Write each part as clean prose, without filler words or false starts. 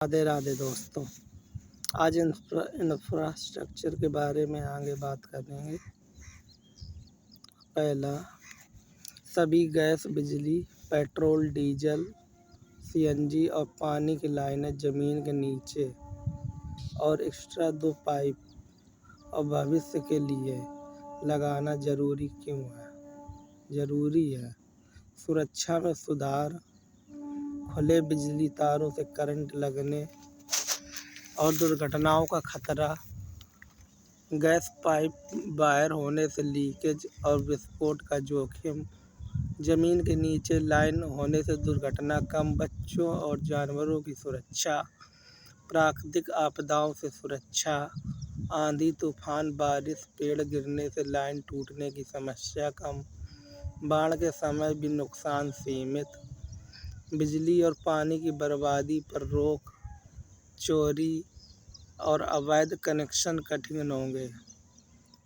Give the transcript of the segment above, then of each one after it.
राधे राधे दोस्तों। आज इंफ्रास्ट्रक्चर के बारे में आगे बात करेंगे। पहला, सभी गैस, बिजली, पेट्रोल, डीजल, सीएनजी और पानी की लाइनें ज़मीन के नीचे और एक्स्ट्रा 2 पाइप और भविष्य के लिए लगाना ज़रूरी क्यों है? ज़रूरी है सुरक्षा में सुधार, खुले बिजली तारों से करंट लगने और दुर्घटनाओं का खतरा, गैस पाइप वायर होने से लीकेज और विस्फोट का जोखिम, ज़मीन के नीचे लाइन होने से दुर्घटना कम, बच्चों और जानवरों की सुरक्षा, प्राकृतिक आपदाओं से सुरक्षा, आंधी तूफान, बारिश, पेड़ गिरने से लाइन टूटने की समस्या कम, बाढ़ के समय भी नुकसान सीमित, बिजली और पानी की बर्बादी पर रोक, चोरी और अवैध कनेक्शन कठिन होंगे,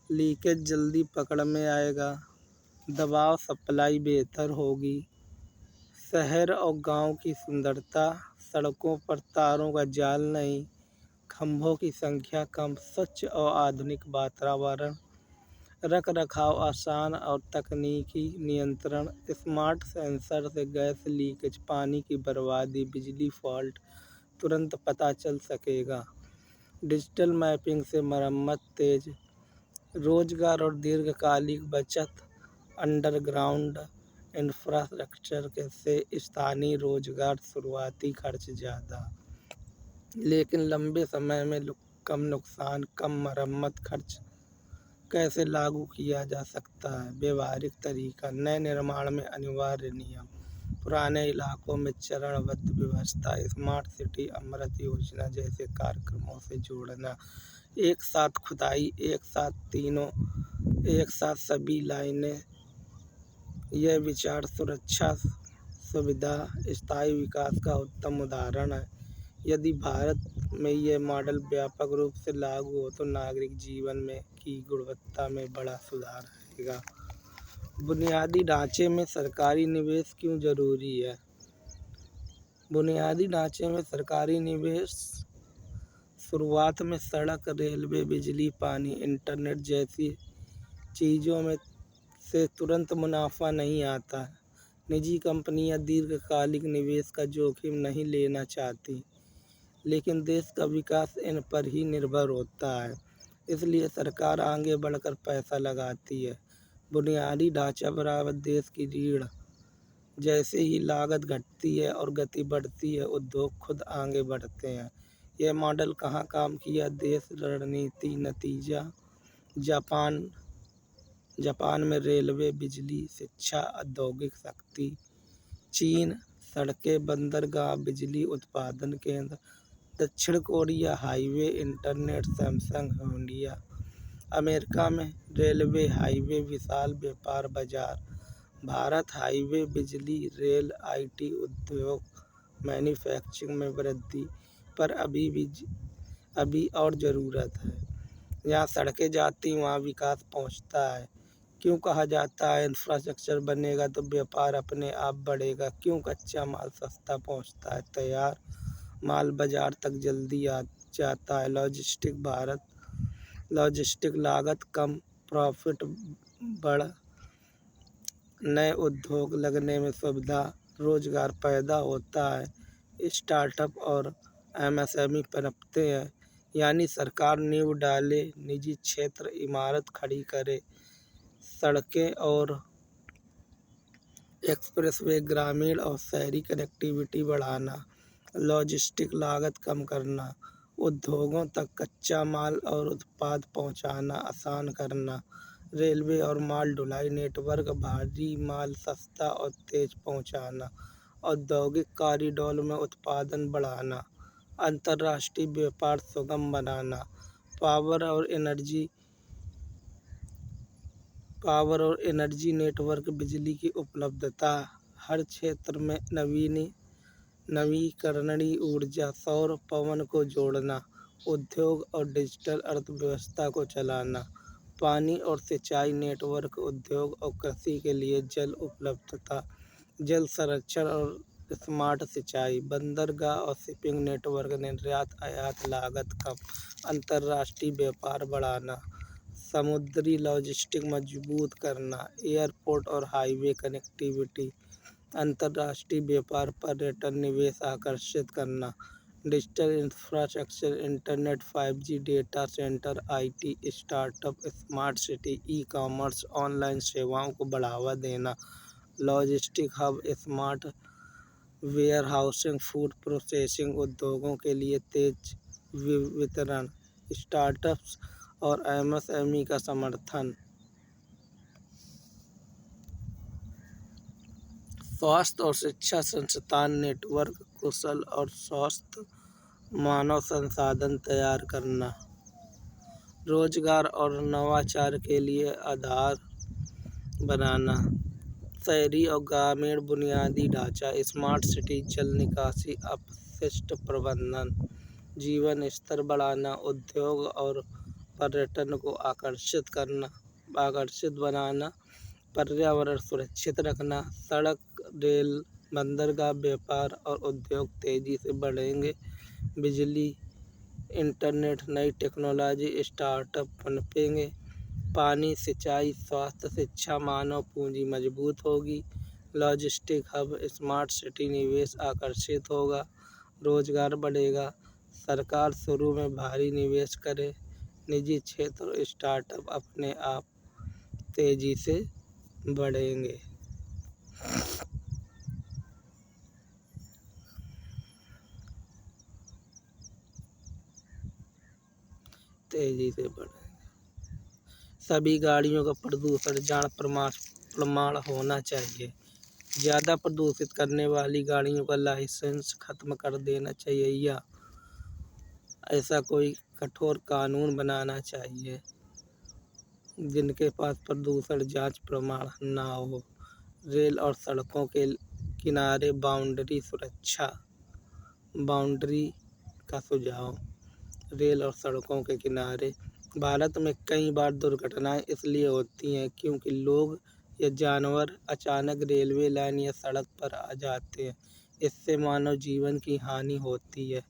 लीकेज जल्दी पकड़ में आएगा, दबाव सप्लाई बेहतर होगी, शहर और गांव की सुंदरता, सड़कों पर तारों का जाल नहीं, खंभों की संख्या कम, स्वच्छ और आधुनिक वातावरण, रख रखाव आसान और तकनीकी नियंत्रण, स्मार्ट सेंसर से गैस लीकेज, पानी की बर्बादी, बिजली फॉल्ट तुरंत पता चल सकेगा, डिजिटल मैपिंग से मरम्मत तेज, रोजगार और दीर्घकालिक बचत, अंडरग्राउंड इंफ्रास्ट्रक्चर से स्थानीय रोजगार, शुरुआती खर्च ज़्यादा लेकिन लंबे समय में कम नुकसान, कम मरम्मत खर्च। कैसे लागू किया जा सकता है? व्यवहारिक तरीका, नए निर्माण में अनिवार्य नियम, पुराने इलाकों में चरणबद्ध व्यवस्था, स्मार्ट सिटी अमृत योजना जैसे कार्यक्रमों से जोड़ना, एक साथ खुदाई, एक साथ तीनों, एक साथ सभी लाइनें। यह विचार सुरक्षा, सुविधा, स्थायी विकास का उत्तम उदाहरण है। यदि भारत में यह मॉडल व्यापक रूप से लागू हो तो नागरिक जीवन में की गुणवत्ता में बड़ा सुधार आएगा। बुनियादी ढांचे में सरकारी निवेश क्यों जरूरी है? बुनियादी ढांचे में सरकारी निवेश शुरुआत में सड़क, रेलवे, बिजली, पानी, इंटरनेट जैसी चीज़ों में से तुरंत मुनाफा नहीं आता। निजी कंपनियां दीर्घकालिक निवेश का जोखिम नहीं लेना चाहती, लेकिन देश का विकास इन पर ही निर्भर होता है। इसलिए सरकार आगे बढ़कर पैसा लगाती है। बुनियादी ढांचा बराबर देश की रीढ़। जैसे ही लागत घटती है और गति बढ़ती है, उद्योग खुद आगे बढ़ते हैं। यह मॉडल कहाँ काम किया? देश, रणनीति, नतीजा। जापान में रेलवे, बिजली, शिक्षा, औद्योगिक शक्ति। चीन, सड़कें, बंदरगाह, बिजली उत्पादन केंद्र। दक्षिण Korea, highway, internet, Samsung, India. America में रेलवे, हाईवे, विशाल व्यापार बाजार। भारत, हाईवे, बिजली, रेल, आईटी उद्योग, मैन्युफैक्चरिंग में वृद्धि, पर अभी और ज़रूरत है। जहाँ सड़कें जाती वहाँ विकास पहुँचता है। क्यों कहा जाता है इंफ्रास्ट्रक्चर बनेगा तो व्यापार अपने आप बढ़ेगा? क्यों कच्चा माल सस्ता पहुँचता है, तैयार माल बाजार तक जल्दी आ जाता है। लॉजिस्टिक लागत कम, प्रॉफिट बढ़, नए उद्योग लगने में सुविधा, रोजगार पैदा होता है, स्टार्टअप और एमएसएमई पनपते हैं। यानी सरकार नींव डाले, निजी क्षेत्र इमारत खड़ी करे, सड़कें और एक्सप्रेसवे, ग्रामीण और शहरी कनेक्टिविटी बढ़ाना, लॉजिस्टिक लागत कम करना, उद्योगों तक कच्चा माल और उत्पाद पहुंचाना आसान करना, रेलवे और माल ढुलाई नेटवर्क, भारी माल सस्ता और तेज पहुंचाना, औद्योगिक कॉरिडोर में उत्पादन बढ़ाना, अंतर्राष्ट्रीय व्यापार सुगम बनाना, पावर और एनर्जी नेटवर्क, बिजली की उपलब्धता, हर क्षेत्र में नवीकरणीय ऊर्जा, सौर पवन को जोड़ना, उद्योग और डिजिटल अर्थव्यवस्था को चलाना, पानी और सिंचाई नेटवर्क, उद्योग और कृषि के लिए जल उपलब्धता, जल संरक्षण और स्मार्ट सिंचाई, बंदरगाह और शिपिंग नेटवर्क, निर्यात आयात लागत कम, अंतर्राष्ट्रीय व्यापार बढ़ाना, समुद्री लॉजिस्टिक मजबूत करना, एयरपोर्ट और हाईवे कनेक्टिविटी, अंतर्राष्ट्रीय व्यापार, पर्यटन, निवेश आकर्षित करना, digital infrastructure, internet, 5G, data centre, IT, startup, smart city, ecommerce, online सेवाओं को बढ़ावा देना, logistic hub, smart warehousing, food processing उद्योगों के लिए तेज वितरण, स्टार्टअप्स और MSME का समर्थन, स्वास्थ्य और शिक्षा संस्थान नेटवर्क, कुशल और स्वस्थ मानव संसाधन तैयार करना, रोजगार और नवाचार के लिए आधार बनाना, शहरी और ग्रामीण बुनियादी ढांचा, स्मार्ट सिटी, जल निकासी, अपशिष्ट प्रबंधन, जीवन स्तर बढ़ाना, उद्योग और पर्यटन को आकर्षित बनाना, पर्यावरण सुरक्षित रखना, सड़क, रेल, बंदरगाह, व्यापार और उद्योग तेजी से बढ़ेंगे, बिजली, इंटरनेट, नई टेक्नोलॉजी, स्टार्टअप पनपेंगे, पानी, सिंचाई, स्वास्थ्य, शिक्षा, मानव पूंजी मजबूत होगी, लॉजिस्टिक हब, स्मार्ट सिटी, निवेश आकर्षित होगा, रोजगार बढ़ेगा, सरकार शुरू में भारी निवेश करे, निजी क्षेत्र और स्टार्टअप अपने आप तेजी से बढ़ेंगे। सभी गाड़ियों का प्रदूषण जांच प्रमाण होना चाहिए। ज़्यादा प्रदूषित करने वाली गाड़ियों का लाइसेंस खत्म कर देना चाहिए या ऐसा कोई कठोर कानून बनाना चाहिए जिनके पास प्रदूषण जांच प्रमाण ना हो। रेल और सड़कों के किनारे बाउंड्री का सुझाव। रेल और सड़कों के किनारे भारत में कई बार दुर्घटनाएं इसलिए होती हैं क्योंकि लोग या जानवर अचानक रेलवे लाइन या सड़क पर आ जाते हैं। इससे मानव जीवन की हानि होती है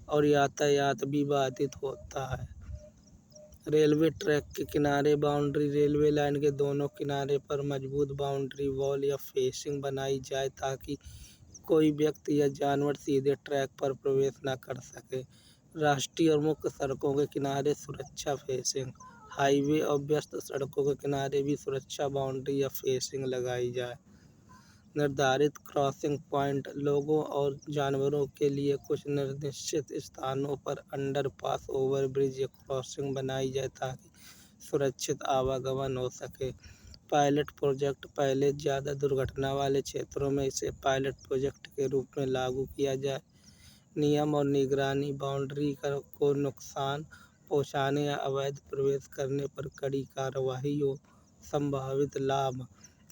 और यातायात भी बाधित होता है। रेलवे ट्रैक के किनारे बाउंड्री, रेलवे लाइन के दोनों किनारे पर मजबूत बाउंड्री वॉल या फेंसिंग बनाई जाए ताकि कोई व्यक्ति या जानवर सीधे ट्रैक पर प्रवेश न कर सके। राष्ट्रीय और मुख्य सड़कों के किनारे सुरक्षा फेंसिंग, हाईवे और व्यस्त सड़कों के किनारे भी सुरक्षा बाउंड्री या फेंसिंग लगाई जाए। निर्धारित क्रॉसिंग पॉइंट, लोगों और जानवरों के लिए कुछ निश्चित स्थानों पर अंडरपास, ओवरब्रिज या क्रॉसिंग बनाई जाए ताकि सुरक्षित आवागमन हो सके। पायलट प्रोजेक्ट, पहले ज़्यादा दुर्घटना वाले क्षेत्रों में इसे पायलट प्रोजेक्ट के रूप में लागू किया जाए। नियम और निगरानी, बाउंड्री को नुकसान पहुंचाने या अवैध प्रवेश करने पर कड़ी कार्रवाई हो। संभावित लाभ,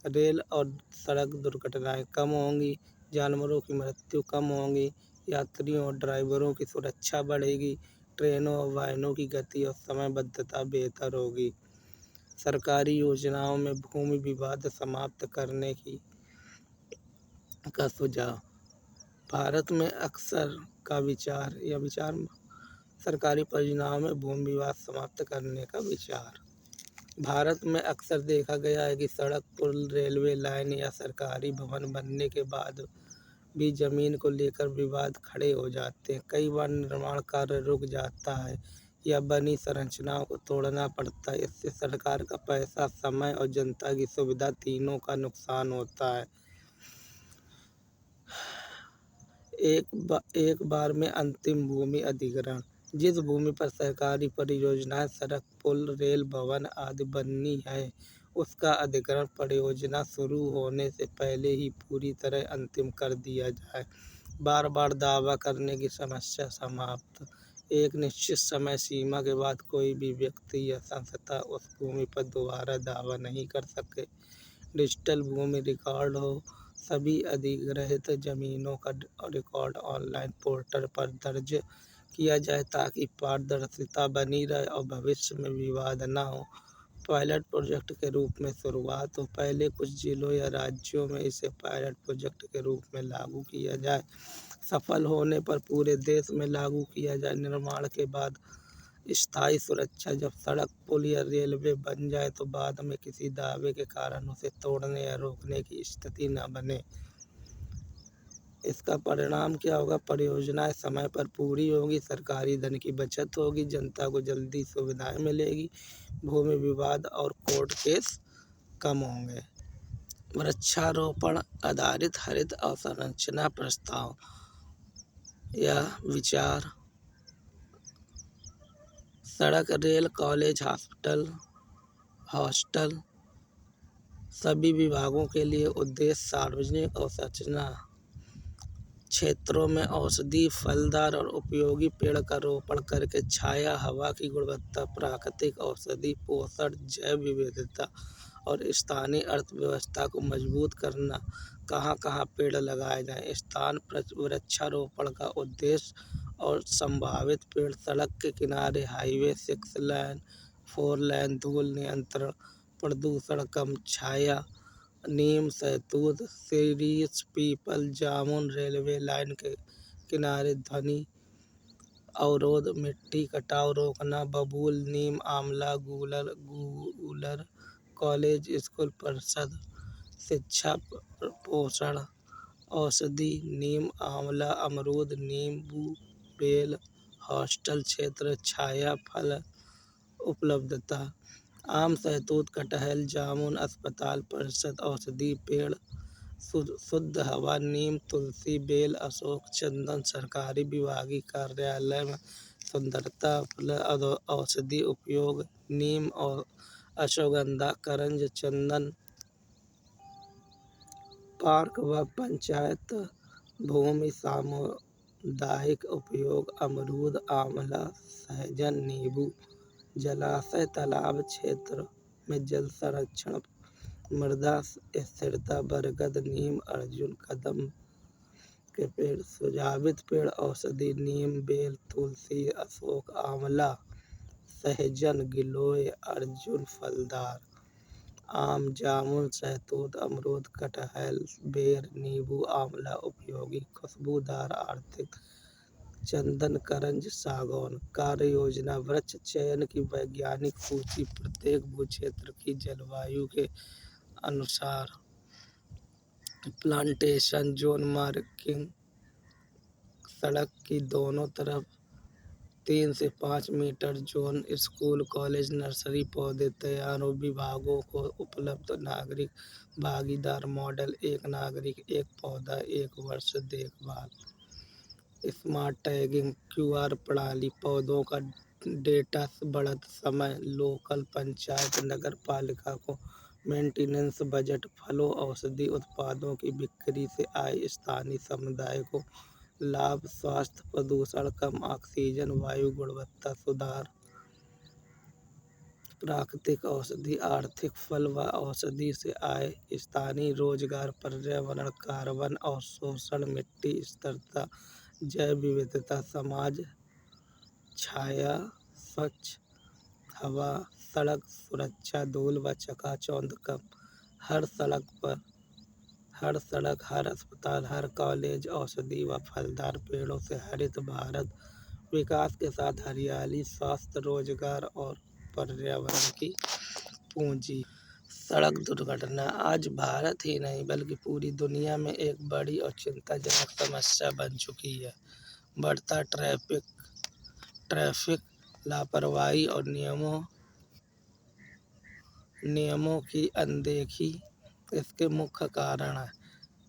रेल और सड़क दुर्घटनाएं कम होंगी, जानवरों की मृत्यु कम होगी, यात्रियों और ड्राइवरों की सुरक्षा बढ़ेगी, ट्रेनों और वाहनों की गति और समयबद्धता बेहतर होगी। सरकारी योजनाओं में भूमि विवाद समाप्त करने का सुझाव। भारत में अक्सर सरकारी परियोजनाओं में भूमि विवाद समाप्त करने का विचार। भारत में अक्सर देखा गया है कि सड़क, पुल, रेलवे लाइन या सरकारी भवन बनने के बाद भी जमीन को लेकर विवाद खड़े हो जाते हैं। कई बार निर्माण कार्य रुक जाता है या बनी संरचनाओं को तोड़ना पड़ता है। इससे सरकार का पैसा, समय और जनता की सुविधा तीनों का नुकसान होता है। एक बार में अंतिम भूमि अधिग्रहण, जिस भूमि पर सरकारी परियोजनाएं, सड़क, पुल, रेल भवन आदि बननी है उसका अधिग्रहण परियोजना शुरू होने से पहले ही पूरी तरह अंतिम कर दिया जाए। बार बार दावा करने की समस्या समाप्त, एक निश्चित समय सीमा के बाद कोई भी व्यक्ति या संस्था उस भूमि पर दोबारा दावा नहीं कर सके। डिजिटल भूमि रिकॉर्ड हो, सभी अधिग्रहित जमीनों का रिकॉर्ड ऑनलाइन पोर्टल पर दर्ज किया जाए ताकि पारदर्शिता बनी रहे और भविष्य में विवाद न हो। पायलट प्रोजेक्ट के रूप में शुरुआत हो। पहले कुछ जिलों या राज्यों में इसे पायलट प्रोजेक्ट के रूप में लागू किया जाए। सफल होने पर पूरे देश में लागू किया जाए। निर्माण के बाद स्थायी सुरक्षा, जब सड़क, पुल या रेलवे बन जाए तो बाद में किसी दावे के कारण उसे तोड़ने या रोकने की स्थिति न बने। इसका परिणाम क्या होगा? परियोजनाएं समय पर पूरी होगी, सरकारी धन की बचत होगी, जनता को जल्दी सुविधाएं मिलेगी, भूमि विवाद और कोर्ट केस कम होंगे। वृक्षारोपण आधारित हरित अवसंरचना प्रस्ताव या विचार। सड़क, रेल, कॉलेज, हॉस्टल सभी विभागों के लिए उद्देश्य सार्वजनिक अवसंरचना क्षेत्रों में औषधि, फलदार और उपयोगी पेड़ का रोपण करके छाया, हवा की गुणवत्ता, प्राकृतिक औषधि, पोषण, जैव विविधता और स्थानीय अर्थव्यवस्था को मजबूत करना। कहाँ कहाँ पेड़ लगाए जाएं? स्थान वृक्षारोपण का उद्देश्य और संभावित पेड़। सड़क के किनारे, हाईवे, 6 लेन, 4 लेन, धूल नियंत्रण, प्रदूषण कम, छाया, नीम, शहतूत, शिरीष, पीपल, जामुन। रेलवे लाइन के किनारे ध्वनि अवरोध, मिट्टी कटाव रोकना, बबूल, नीम, आंवला, गूलर। कॉलेज, स्कूल, परिषद, शिक्षा, पोषण, औषधि, नीम, आंवला, अमरूद, नींबू, बेल। हॉस्टल क्षेत्र, छाया, फल उपलब्धता, आम, शहतूत, कटहल, जामुन। अस्पताल, परिषद, औषधि पेड़, शुद्ध हवा, नीम, तुलसी, बेल, अशोक, चंदन। सरकारी विभागीय कार्यालय में सुंदरता, फल, औषधि उपयोग, नीम और अश्वगंधा, करंज, चंदन। पार्क व पंचायत भूमि, सामुदायिक उपयोग, अमरूद, आंवला, सहजन, नींबू। जलाशय, तालाब क्षेत्र में जल संरक्षण, मृदा स्थिरता, बरगद, नीम, अर्जुन, कदम के पेड़। सुझावित पेड़ औषधि, नीम, बेल, तुलसी, अशोक, आंवला, सहजन, गिलोय, अर्जुन। फलदार, आम, जामुन, शहतूत, अमरूद, कटहल, बेर, नींबू, आंवला। उपयोगी, खुशबूदार, आर्थिक, चंदन, करंज, सागौन। कार्य योजना, वृक्ष चयन की वैज्ञानिक सूची, प्रत्येक भूक्षेत्र की जलवायु के अनुसार। प्लांटेशन जोन, मार्किंग, सड़क की दोनों तरफ 3 से 5 metre zone. School, college, nursery, पौधे तैयार हो। विभागों को उपलब्ध नागरिक भागीदार मॉडल, 1 नागरिक 1 पौधा 1 वर्ष देखभाल। स्मार्ट टैगिंग, क्यूआर प्रणाली, पौधों का डेटा बढ़त समय, लोकल पंचायत, नगर पालिका को मेंटेनेंस बजट। फलों, औषधि उत्पादों की बिक्री से आय, स्थानीय समुदाय को लाभ, स्वास्थ्य, प्रदूषण कम, ऑक्सीजन, वायु गुणवत्ता सुधार। प्राकृतिक औषधि, आर्थिक, फल व औषधि से आय, स्थानीय रोजगार, पर्यावरण, कार्बन अवशोषण, मिट्टी स्थिरता, जैव विविधता, समाज, छाया, स्वच्छ हवा, सड़क सुरक्षा, धूल व चकाचौंध कम। हर सड़क, हर अस्पताल, हर कॉलेज औषधि व फलदार पेड़ों से हरित भारत। विकास के साथ हरियाली, स्वास्थ्य, रोजगार और पर्यावरण की पूंजी। सड़क दुर्घटना आज भारत ही नहीं बल्कि पूरी दुनिया में एक बड़ी और चिंताजनक समस्या बन चुकी है। बढ़ता ट्रैफिक लापरवाही और नियमों की अनदेखी इसके मुख्य कारण है।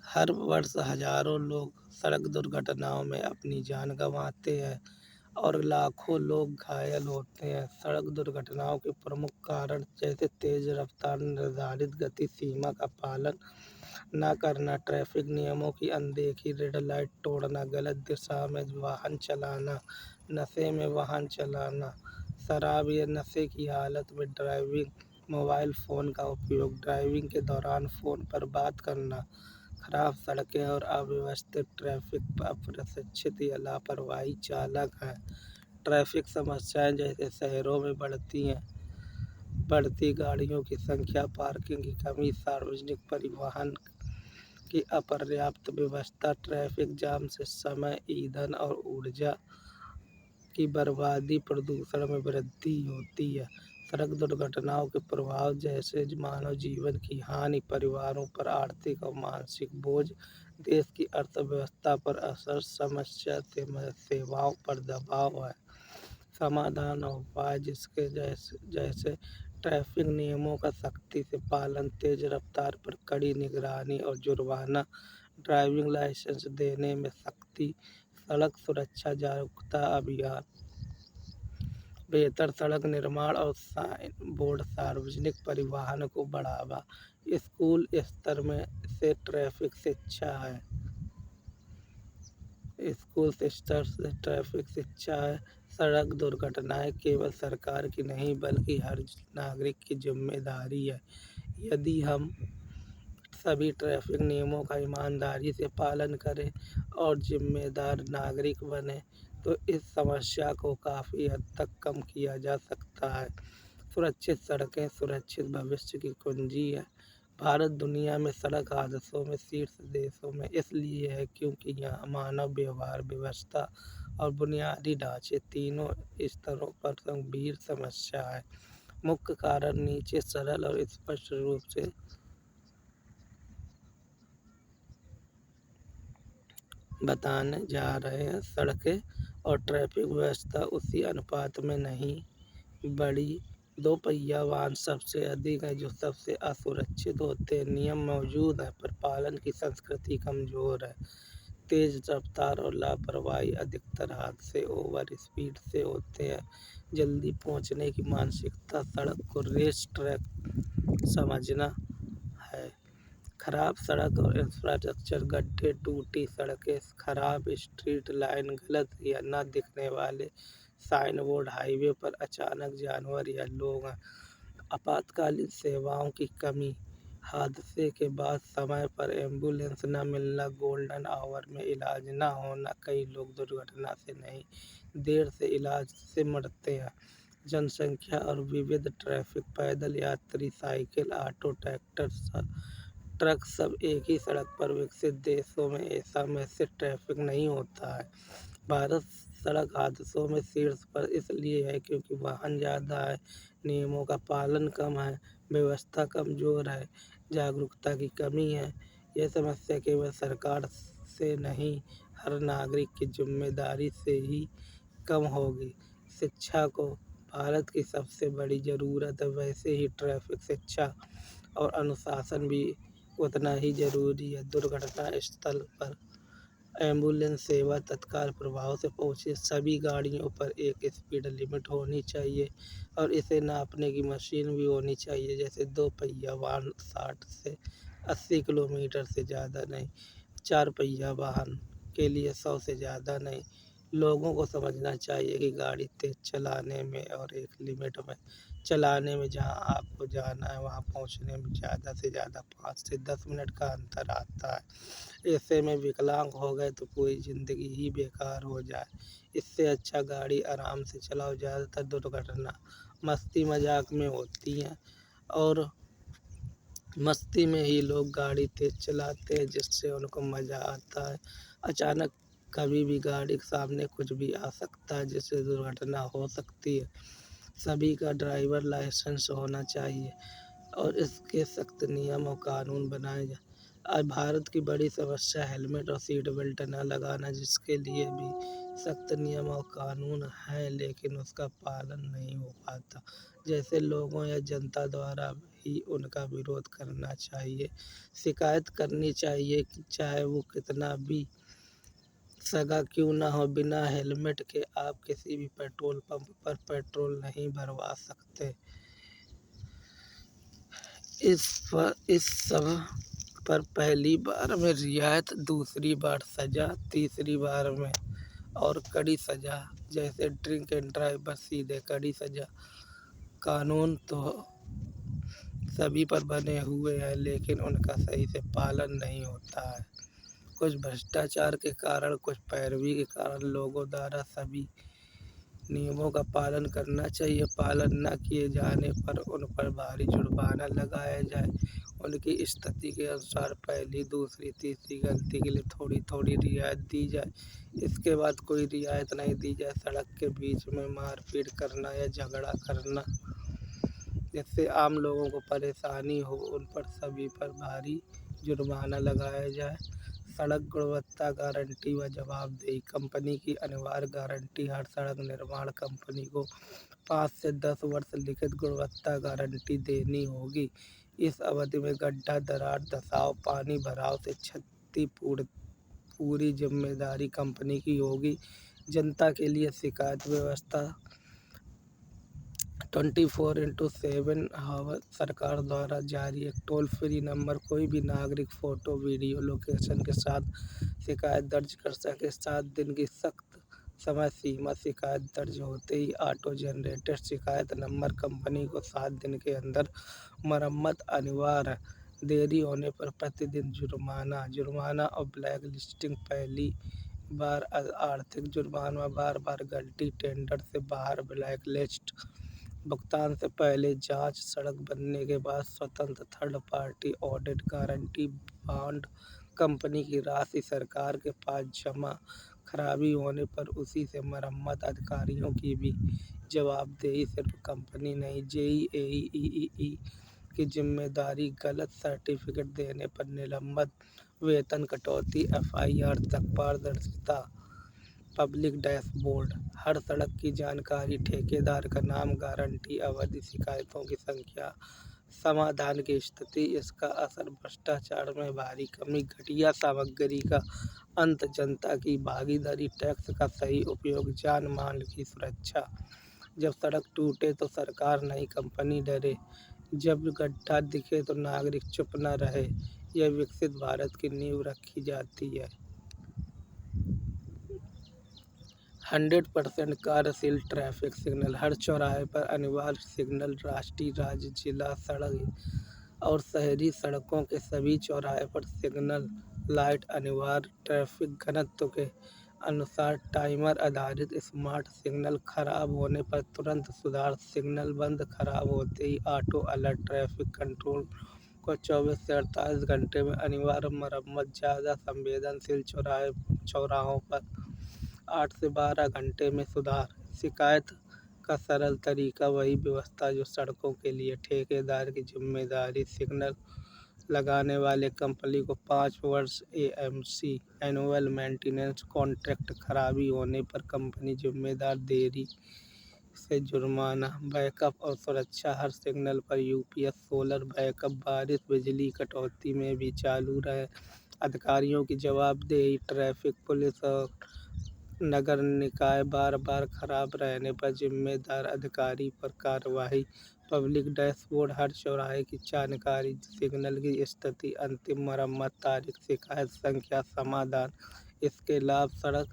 हर वर्ष हजारों लोग सड़क दुर्घटनाओं में अपनी जान गंवाते हैं और लाखों लोग घायल होते हैं। सड़क दुर्घटनाओं के प्रमुख कारण जैसे तेज रफ्तार, निर्धारित गति सीमा का पालन न करना, ट्रैफिक नियमों की अनदेखी, रेड लाइट तोड़ना, गलत दिशा में वाहन चलाना, नशे में वाहन चलाना, शराब या नशे की हालत में ड्राइविंग, मोबाइल फ़ोन का उपयोग, ड्राइविंग के दौरान फ़ोन पर बात करना, खराब सड़कें और अव्यवस्थित ट्रैफिक, अप्रशिक्षित या लापरवाही चालक हैं। ट्रैफिक समस्याएं जैसे शहरों में बढ़ती हैं बढ़ती गाड़ियों की संख्या, पार्किंग की कमी, सार्वजनिक परिवहन की अपर्याप्त व्यवस्था, ट्रैफिक जाम से समय, ईंधन और ऊर्जा की बर्बादी, प्रदूषण में वृद्धि होती है। सड़क दुर्घटनाओं के प्रभाव जैसे मानव जीवन की हानि, परिवारों पर आर्थिक और मानसिक बोझ, देश की अर्थव्यवस्था पर असर, समस्या से सेवाओं पर दबाव है। समाधान और उपाय जिसके जैसे ट्रैफिक नियमों का सख्ती से पालन, तेज रफ्तार पर कड़ी निगरानी और जुर्माना, ड्राइविंग लाइसेंस देने में सख्ती, सड़क सुरक्षा जागरूकता अभियान, बेहतर सड़क निर्माण और साइन बोर्ड, सार्वजनिक परिवहन को बढ़ावा, स्कूल स्तर में से ट्रैफिक शिक्षा है। स्कूल स्तर से ट्रैफिक शिक्षा है। सड़क दुर्घटनाएं केवल सरकार की नहीं बल्कि हर नागरिक की जिम्मेदारी है। यदि हम सभी ट्रैफिक नियमों का ईमानदारी से पालन करें और जिम्मेदार नागरिक बने तो इस समस्या को काफ़ी हद तक कम किया जा सकता है। सुरक्षित सड़कें सुरक्षित भविष्य की कुंजी है। भारत दुनिया में सड़क हादसों में शीर्ष देशों में इसलिए है क्योंकि यहाँ मानव व्यवहार, व्यवस्था और बुनियादी ढांचे तीनों स्तरों पर गंभीर समस्या है। मुख्य कारण नीचे सरल और स्पष्ट रूप से बताने जा रहे हैं। सड़कें और ट्रैफिक व्यवस्था उसी अनुपात में नहीं बढ़ी। दो पहिया वाहन सबसे अधिक है जो सबसे असुरक्षित होते हैं। नियम मौजूद है पर पालन की संस्कृति कमजोर है। तेज रफ्तार और लापरवाही, अधिकतर हादसे ओवर स्पीड से होते हैं। जल्दी पहुंचने की मानसिकता, सड़क को रेस ट्रैक समझना है। खराब सड़क और इंफ्रास्ट्रक्चर, गड्ढे, टूटी सड़कें, खराब स्ट्रीट लाइन, गलत या न दिखने वाले साइन बोर्ड, हाईवे पर अचानक जानवर या लोग, आपातकालीन सेवाओं की कमी, हादसे के बाद समय पर एम्बुलेंस न मिलना, गोल्डन आवर में इलाज न होना, कई लोग दुर्घटना से नहीं देर से इलाज से मरते हैं। जनसंख्या और विविध ट्रैफिक, पैदल यात्री, साइकिल, ऑटो, ट्रैक्टर, ट्रक सब एक ही सड़क पर। विकसित देशों में ऐसा मैसिव ट्रैफिक नहीं होता है। भारत सड़क हादसों में शीर्ष पर इसलिए है क्योंकि वाहन ज़्यादा है, नियमों का पालन कम है, व्यवस्था कमज़ोर है, जागरूकता की कमी है। यह समस्या केवल सरकार से नहीं, हर नागरिक की जिम्मेदारी से ही कम होगी। शिक्षा को भारत की सबसे बड़ी ज़रूरत है, वैसे ही ट्रैफिक शिक्षा और अनुशासन भी उतना ही ज़रूरी है। दुर्घटना स्थल पर एम्बुलेंस सेवा तत्काल प्रभाव से पहुँचे, सभी गाड़ियों पर एक स्पीड लिमिट होनी चाहिए और इसे नापने की मशीन भी होनी चाहिए। जैसे दो पहिया वाहन 60 से 80 किलोमीटर से ज़्यादा नहीं, चार पहिया वाहन के लिए 100 से ज़्यादा नहीं। लोगों को समझना चाहिए कि गाड़ी तेज़ चलाने में और एक लिमिट में चलाने में, जहां आपको जाना है वहां पहुंचने में ज़्यादा से ज़्यादा 5 से 10 मिनट का अंतर आता है। ऐसे में विकलांग हो गए तो पूरी ज़िंदगी ही बेकार हो जाए। इससे अच्छा गाड़ी आराम से चलाओ। ज़्यादातर दुर्घटना मस्ती मजाक में होती हैं और मस्ती में ही लोग गाड़ी तेज़ चलाते हैं जिससे उनको मज़ा आता है। अचानक कभी भी गाड़ी के सामने कुछ भी आ सकता है जिससे दुर्घटना हो सकती है। सभी का ड्राइवर लाइसेंस होना चाहिए और इसके सख्त नियम और कानून बनाए जाए। आज भारत की बड़ी समस्या हेलमेट और सीट बेल्ट न लगाना, जिसके लिए भी सख्त नियम और कानून हैं लेकिन उसका पालन नहीं हो पाता। जैसे लोगों या जनता द्वारा ही उनका विरोध करना चाहिए, शिकायत करनी चाहिए कि चाहे वो कितना भी सगा क्यों ना हो, बिना हेलमेट के आप किसी भी पेट्रोल पंप पर पेट्रोल नहीं भरवा सकते। इस सब पर पहली बार में रियायत, दूसरी बार सज़ा, तीसरी बार में और कड़ी सज़ा। जैसे ड्रिंक एंड ड्राइव पर सीधे कड़ी सज़ा। कानून तो सभी पर बने हुए हैं लेकिन उनका सही से पालन नहीं होता है। कुछ भ्रष्टाचार के कारण, कुछ पैरवी के कारण लोगों द्वारा सभी नियमों का पालन करना चाहिए। पालन न किए जाने पर उन पर भारी जुर्माना लगाया जाए। उनकी स्थिति के अनुसार पहली, दूसरी, तीसरी गलती के लिए थोड़ी थोड़ी रियायत दी जाए। इसके बाद कोई रियायत नहीं दी जाए। सड़क के बीच में मारपीट करना या झगड़ा करना जिससे आम लोगों को परेशानी हो, उन पर सभी पर भारी जुर्माना लगाया जाए। सड़क गुणवत्ता गारंटी व जवाबदेही कंपनी की अनिवार्य गारंटी। हर सड़क निर्माण कंपनी को 5 से 10 वर्ष लिखित गुणवत्ता गारंटी देनी होगी। इस अवधि में गड्ढा, दरार, धंसाव, पानी भराव से क्षति पूरी जिम्मेदारी कंपनी की होगी। जनता के लिए शिकायत व्यवस्था 24/7 सरकार द्वारा जारी एक टोल फ्री नंबर। कोई भी नागरिक फोटो, वीडियो, लोकेशन के साथ शिकायत दर्ज कर सके। 7 दिन की सख्त समय सीमा। शिकायत दर्ज होते ही ऑटो जनरेटेड शिकायत नंबर कंपनी को 7 दिन के अंदर मरम्मत अनिवार्य। देरी होने पर प्रतिदिन जुर्माना और ब्लैक लिस्टिंग। पहली बार आर्थिक जुर्माना, बार बार गलती, टेंडर से बाहर ब्लैक लिस्ट। भुगतान से पहले जांच। सड़क बनने के बाद स्वतंत्र third party audit. Guarantee bond company की राशि सरकार के पास जमा। खराबी होने पर उसी से मरम्मत। अधिकारियों की भी जवाबदेही, सिर्फ कंपनी नहीं। जेईई की जिम्मेदारी। गलत सर्टिफिकेट देने पर निलंबन, वेतन कटौती, एफआईआर तक। पारदर्शिता पब्लिक डैशबोर्ड। हर सड़क की जानकारी, ठेकेदार का नाम, गारंटी अवधि, शिकायतों की संख्या, समाधान की स्थिति। इसका असर भ्रष्टाचार में भारी कमी, घटिया सामग्री का अंत, जनता की भागीदारी, टैक्स का सही उपयोग, जान माल की सुरक्षा। जब सड़क टूटे तो सरकार नहीं कंपनी डरे। जब गड्ढा दिखे तो नागरिक चुप न रहे। यह विकसित भारत की नींव रखी जाती है। 100% कार्यशील ट्रैफिक सिग्नल। हर चौराहे पर अनिवार्य सिग्नल। राष्ट्रीय, राज्य, जिला सड़क और शहरी सड़कों के सभी चौराहे पर सिग्नल लाइट अनिवार्य। ट्रैफिक घनत्व के अनुसार टाइमर आधारित स्मार्ट सिग्नल। खराब होने पर तुरंत सुधार। सिग्नल बंद, खराब होते ही ऑटो अलर्ट। ट्रैफिक कंट्रोल को 24 से 48 घंटे में अनिवार्य मरम्मत। ज़्यादा संवेदनशील चौराहों पर 8 से 12 घंटे में सुधार। शिकायत का सरल तरीका, वही व्यवस्था जो सड़कों के लिए ठेकेदार की जिम्मेदारी। सिग्नल लगाने वाले कंपनी को 5 वर्ष एएमसी एनुअल मेंटेनेंस कॉन्ट्रैक्ट। खराबी होने पर कंपनी जिम्मेदार। देरी से जुर्माना। बैकअप और सुरक्षा। हर सिग्नल पर यूपीएस सोलर बैकअप बारिश बिजली कटौती में भी चालू रहे। अधिकारियों की जवाबदेही। ट्रैफिक पुलिस और नगर निकाय बार बार खराब रहने पर जिम्मेदार अधिकारी पर कार्रवाई। Public dashboard. हर चौराहे की जानकारी, सिग्नल की स्थिति, अंतिम मरम्मत तारीख, शिकायत संख्या, समाधान। इसके लाभ, सड़क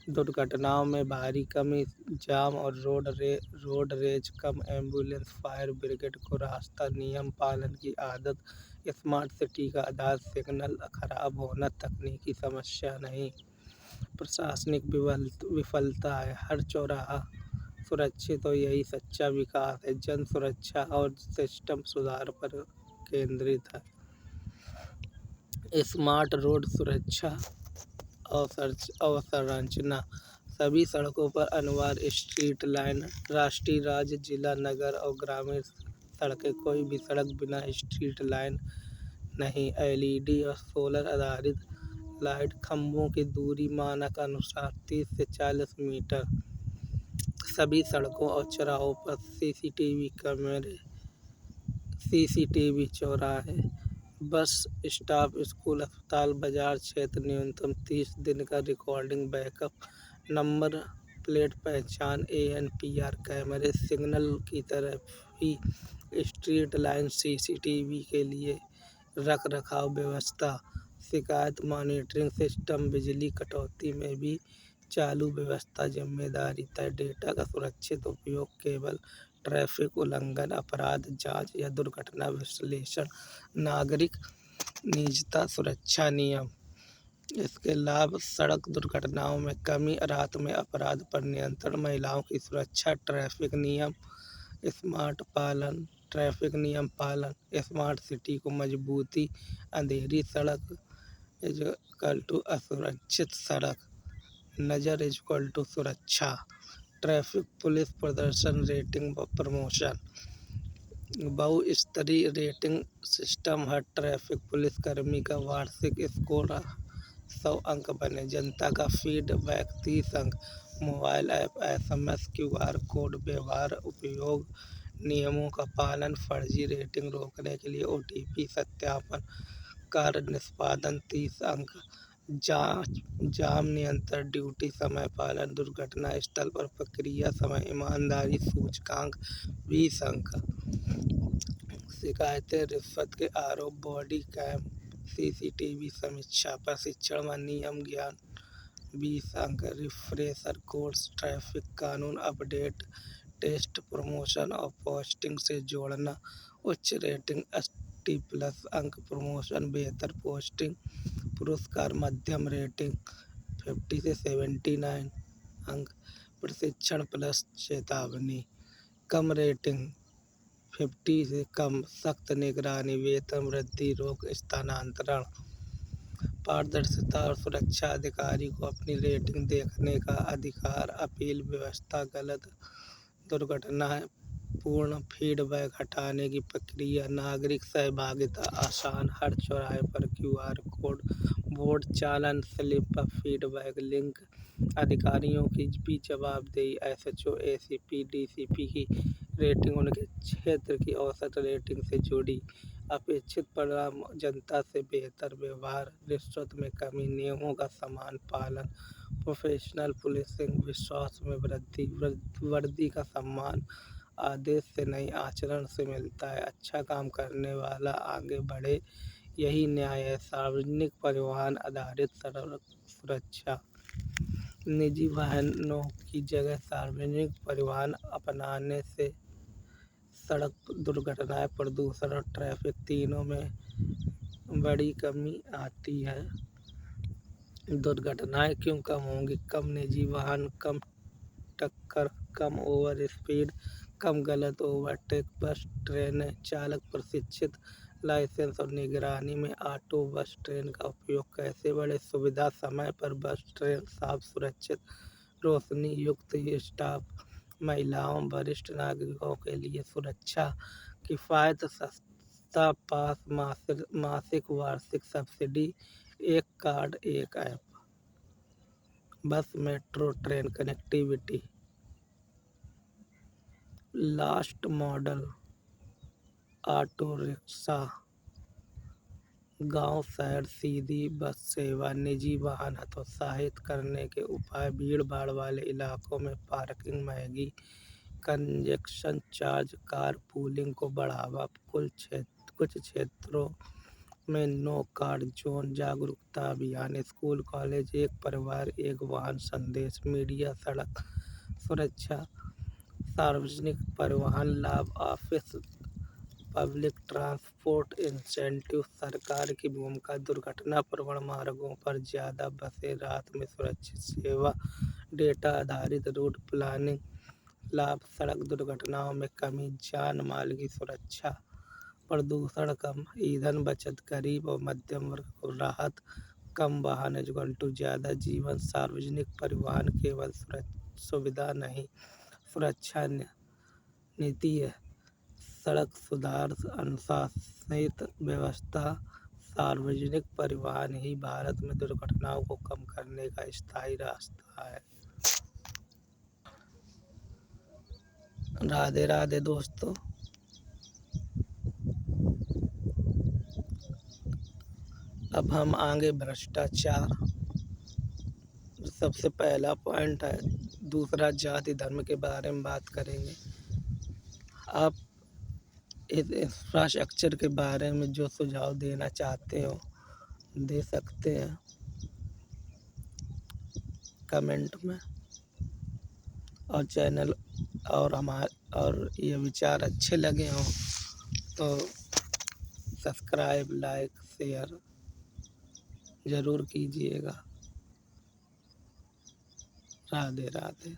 दुर्घटनाओं में भारी कमी, जाम और रोड रेज कम, एम्बुलेंस, फायर ब्रिगेड को रास्ता, नियम पालन की आदत। स्मार्ट सिटी का आधार, सिग्नल खराब होना तकनीकी समस्या नहीं, प्रशासनिक विफलता है। हर चौराहा सुरक्षित हो, यही सच्चा विकास है। जन सुरक्षा और सिस्टम सुधार पर केंद्रित है। स्मार्ट रोड सुरक्षा अवसंरचना। सभी सड़कों पर अनिवार्य स्ट्रीट लाइन। राष्ट्रीय, राज्य, जिला, नगर और ग्रामीण सड़कें। कोई भी सड़क बिना स्ट्रीट लाइन नहीं। एलईडी और सोलर आधारित लाइट। खंभों की दूरी मानक अनुसार 30 से 40 मीटर। सभी सड़कों और चौराहों पर सीसीटीवी कैमरे। सीसीटीवी चौराहे, बस स्टॉप, स्कूल, अस्पताल, बाजार क्षेत्र। न्यूनतम 30 दिन का रिकॉर्डिंग बैकअप। नंबर प्लेट पहचान। एएनपीआर कैमरे। सिग्नल की तरह ही स्ट्रीट लाइन सीसीटीवी के लिए रख रखाव व्यवस्था। शिकायत मॉनिटरिंग सिस्टम। बिजली कटौती में भी चालू व्यवस्था। जिम्मेदारी तय। डेटा का सुरक्षित उपयोग। केवल ट्रैफिक उल्लंघन, अपराध जांच या दुर्घटना विश्लेषण। नागरिक निजता सुरक्षा नियम। इसके लाभ सड़क दुर्घटनाओं में कमी, रात में अपराध पर नियंत्रण, महिलाओं की सुरक्षा, ट्रैफिक नियम पालन, स्मार्ट सिटी को मजबूती, अंधेरी सड़क इजकल टू असुरक्षित सड़क, नज़र इजकल टू सुरक्षा, ट्रैफिक पुलिस प्रदर्शन रेटिंग व प्रमोशन, बहुस्तरीय रेटिंग सिस्टम। हर ट्रैफिक पुलिसकर्मी का वार्षिक स्कोर 100 अंक बने, जनता का फीडबैक 30 अंक, mobile app, SMS, QR code व्यवहार, उपयोग, नियमों का पालन, फर्जी रेटिंग रोकने के लिए OTP सत्यापन, कार्य निष्पादन 30 अंक, जाम नियंत्रण, ड्यूटी समय पालन, दुर्घटना स्थल पर प्रक्रिया समय, ईमानदारी सूचकांक 20 अंक, शिकायतें, रिश्वत के आरोप, बॉडी कैम, CCTV समीक्षा, प्रशिक्षण व नियम ज्ञान 20 अंक, रिफ्रेशर कोर्स, ट्रैफिक कानून अपडेट, टेस्ट, प्रमोशन और पोस्टिंग से जोड़ना, उच्च रेटिंग 80+ अंक, प्रमोशन, बेहतर पोस्टिंग, पुरस्कार, मध्यम रेटिंग 50 से 79 अंक, प्रशिक्षण प्लस चेतावनी, कम रेटिंग 50 से कम, सख्त निगरानी, वेतन वृद्धि, रोक, स्थानांतरण, पारदर्शिता और सुरक्षा, अधिकारी को अपनी रेटिंग देखने का अधिकार, अपील व्यवस्था, गलत दुर्घटनाएं, पूर्ण फीडबैक, हटाने की प्रक्रिया, नागरिक सहभागिता आसान, हर चौराहे पर QR कोड, बोर्ड, चालन स्लिप पर फीडबैक लिंक, अधिकारियों की भी जवाबदेही, SHO, ACP, DCP की रेटिंग उनके क्षेत्र की औसत रेटिंग से जुड़ी, अपेक्षित परिणाम, जनता से बेहतर व्यवहार, रिश्वत में कमी, नियमों का समान पालन, प्रोफेशनल पुलिसिंग, विश्वास में वृद्धि, वर्दी का सम्मान, आदेश से नहीं आचरण से मिलता है, अच्छा काम करने वाला आगे बढ़े, यही न्याय है, सार्वजनिक परिवहन आधारित सड़क सुरक्षा, निजी वाहनों की जगह सार्वजनिक परिवहन अपनाने से सड़क दुर्घटनाएं, प्रदूषण और ट्रैफिक तीनों में बड़ी कमी आती है। दुर्घटनाएं क्यों कम होंगी? कम निजी वाहन, कम टक्कर, कम ओवर स्पीड, कम गलत ओवरटेक, बस ट्रेनें चालक प्रशिक्षित, लाइसेंस और निगरानी में ऑटो बस ट्रेन का उपयोग कैसे बढ़े? सुविधा, समय पर बस ट्रेन, साफ सुरक्षित, रोशनी युक्त स्टाफ, महिलाओं, वरिष्ठ नागरिकों के लिए सुरक्षा, किफ़ायत, सस्ता पास, मासिक वार्षिक सब्सिडी, एक कार्ड एक ऐप, बस metro train connectivity, last model, auto rickshaw, गांव शहर सीधी बस सेवा, निजी वाहन हतोत्साहित करने के उपाय, भीड़ भाड़ वाले इलाकों में पार्किंग महंगी, कंजेक्शन चार्ज, कार पूलिंग को बढ़ावा, कुछ क्षेत्रों में नो कार जोन, जागरूकता अभियान, स्कूल कॉलेज एक परिवार एक वाहन संदेश, मीडिया, सड़क सुरक्षा, सार्वजनिक परिवहन लाभ, ऑफिस, पब्लिक ट्रांसपोर्ट इंसेंटिव, सरकार की भूमिका, दुर्घटना प्रवण मार्गों पर ज़्यादा बसें, रात में सुरक्षित सेवा, डेटा आधारित रूट प्लानिंग, लाभ, सड़क दुर्घटनाओं में कमी, जान माल की सुरक्षा, प्रदूषण कम, ईंधन बचत, गरीब और मध्यम वर्ग को राहत, कम वाहन इक्वल टू ज़्यादा जीवन, सार्वजनिक परिवहन केवल सुविधा नहीं सुरक्षा नीति है, सड़क सुधार, अनुशासित व्यवस्था, सार्वजनिक परिवहन ही भारत में दुर्घटनाओं को कम करने का स्थायी रास्ता है। राधे राधे दोस्तों। अब हम आगे भ्रष्टाचार, सबसे पहला पॉइंट है। दूसरा जाति धर्म के बारे में बात करेंगे। आप इस इंफ्रास्ट्रक्चर के बारे में जो सुझाव देना चाहते हो दे सकते हैं कमेंट में, और चैनल और ये विचार अच्छे लगे हों तो सब्सक्राइब, लाइक, शेयर ज़रूर कीजिएगा। राधे राधे।